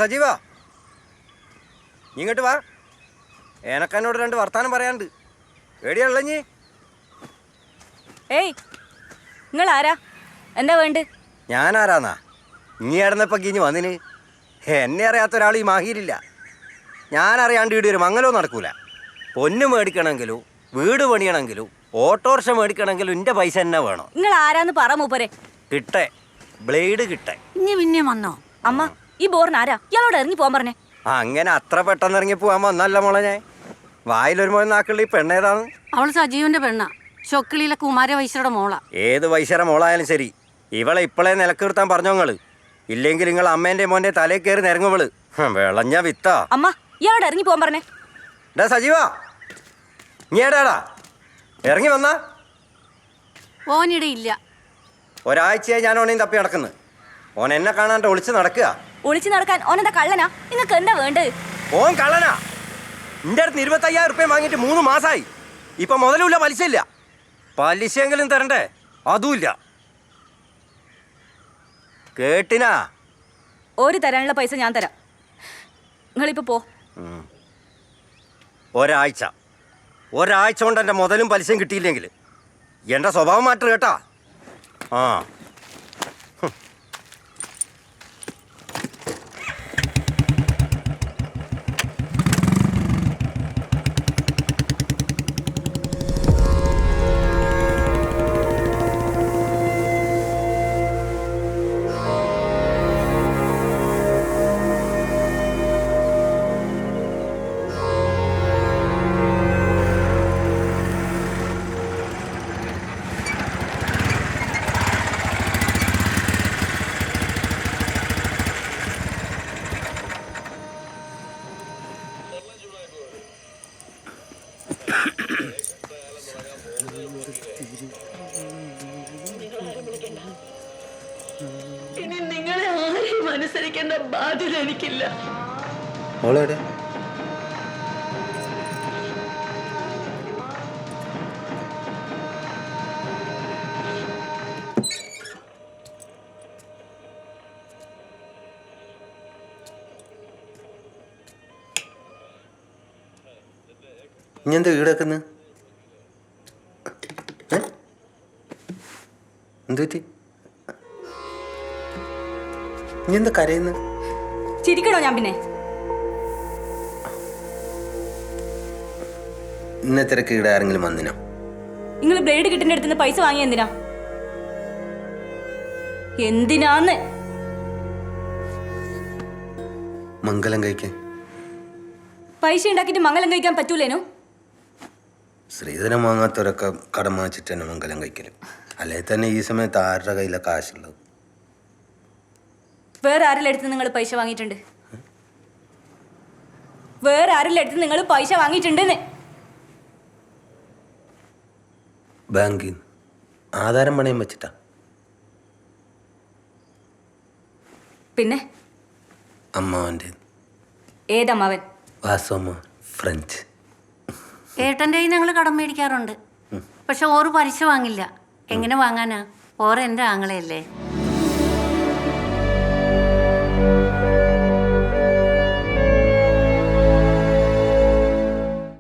സജീവാ, ഇങ്ങോട്ട് വാ. എനക്കെന്നോട് 2 വർത്താനം പറയാനുണ്ട്. എവിടെയാണല്ലോ നീ? ഏയ്, നിങ്ങൾ ആരാ? എന്താ വേണ്ട? ഞാനാരാന്നാ? നീ ഇടന്നപ്പോ കിഞ്ഞ് വന്നിന്. എന്നെ അറിയാത്ത ഒരാൾ ഈ മാഹിയിലില്ല. ഞാനറിയാണ്ട് ഇവിടെ ഒരു മംഗലവും നടക്കൂല. പൊന്ന് മേടിക്കണമെങ്കിലും വീട് പണിയണമെങ്കിലും ഓട്ടോറിക്ഷ മേടിക്കണമെങ്കിലും എൻ്റെ പൈസ തന്നെ വേണം. നിങ്ങൾ ആരാന്ന് പറ മൂപ്പരെ. കിട്ടേ, ബ്ലേഡ് കിട്ടേ. ഇനി പിന്നെ വന്നോ? അമ്മ, ഈ ബോറിന് ആരാ? ഇയാളോട് ഇറങ്ങി പോകാൻ പറഞ്ഞേ. അങ്ങനെ അത്ര പെട്ടെന്ന് ഇറങ്ങി പോകാൻ വന്നല്ല മോളെ ഞാൻ. വായിലൊരു മോൻ നാക്കുള്ള ഈ പെണ്ണേതാണ്? അവള് സജീവന്റെ പെണ്ണാ. ഷൊക്കിളിയിലെ കുമാര വൈശ്യരുടെ മോളാ. ഏത് വൈശ്യര മോളായാലും ശരി, ഇവളെ ഇപ്പോഴേ നിലക്ക് നിർത്താൻ പറഞ്ഞോങ്ങള്. ഇല്ലെങ്കിൽ നിങ്ങൾ അമ്മേന്റെ മോന്റെ തലയിൽ കയറി നിരങ്ങുവള്. വിളഞ്ഞ വിത്താ. അമ്മ, ഇയാളോട് ഇറങ്ങി പോകാൻ പറഞ്ഞേ. ഡാ സജീവാ, നീ ഏടാടാ? ഇറങ്ങി വന്നാ. ഓനിടയില്ല. ഒരാഴ്ചയായി ഞാൻ ഓനെയും തപ്പി നടക്കുന്നു. ഓൻ എന്നെ കാണാണ്ട് ഒളിച്ച് നടക്കുക. ഒളിച്ചു നടക്കാൻ ഓനെന്താ കള്ളനാ? നിങ്ങൾക്ക് എന്താ വേണ്ടത്? ഓൻ കള്ളനാ. എൻ്റെ അടുത്ത് 25,000 റുപ്യ വാങ്ങിയിട്ട് 3 മാസമായി. ഇപ്പൊ മുതലുമില്ല, പലിശ ഇല്ല. പലിശയെങ്കിലും തരണ്ടേ? അതുമില്ല. കേട്ടിനാ? ഒരു തരാനുള്ള പൈസ ഞാൻ തരാം. നിങ്ങളിപ്പോ പോ. ഒരാഴ്ച കൊണ്ട് എൻ്റെ മുതലും പലിശയും കിട്ടിയില്ലെങ്കിൽ എൻ്റെ സ്വഭാവം മാറ്റം കേട്ടാ. ആ, ഇനി നിങ്ങളെ ആരെയും അനുസരിക്കേണ്ട ബാധ്യത എനിക്കില്ല. മോളെവിടെ? ഇഞ്ഞെന്താ ഈടക്കുന്നത്? എന്ത് പറ്റി? ഇഞ്ഞെന്താ കരയുന്നു? ചിരിക്കണോ ഞാൻ പിന്നെ? ഇന്നത്തിരക്ക് ഇവിടെ ആരെങ്കിലും വന്നിനോ? നിങ്ങൾ ബ്ലേഡ് കിട്ടിന്റെ അടുത്ത് പൈസ വാങ്ങിയ എന്തിനാ? എന്തിനാന്ന്? മംഗലം കഴിക്കാൻ. പൈസ ഉണ്ടാക്കിയിട്ട് മംഗലം കഴിക്കാൻ പറ്റൂലേനോ? സ്ത്രീധനം വാങ്ങാത്തവരൊക്കെ കടം വാങ്ങിച്ചിട്ട് തന്നെ മംഗലം കഴിക്കലും. അല്ലെ തന്നെ ഈ സമയത്ത് ആരുടെ കയ്യിലെ കാശുള്ളത്? വേറെ ആരെല്ലാം അടുത്ത് നിങ്ങൾ പൈസ വാങ്ങിയിട്ടുണ്ട്? വേറെ ആരെല്ലാം അടുത്ത് നിങ്ങൾ പൈസ വാങ്ങിയിട്ടുണ്ടെന്ന്? ബാങ്കിൽ ആധാരം പണയം വെച്ചിട്ടാ. പിന്നെ അമ്മാവൻ്റെ. ഏതമ്മാവൻ? വാസമ്മ, ഫ്രഞ്ച്. ഏട്ടൻ്റെ കയ്യിൽ ഞങ്ങൾ കടം മേടിക്കാറുണ്ട്. പക്ഷെ ഓറ് പലിശ വാങ്ങില്ല. എങ്ങനെ വാങ്ങാനാ? ഓറ് എൻ്റെ ആങ്ങളയല്ലേ.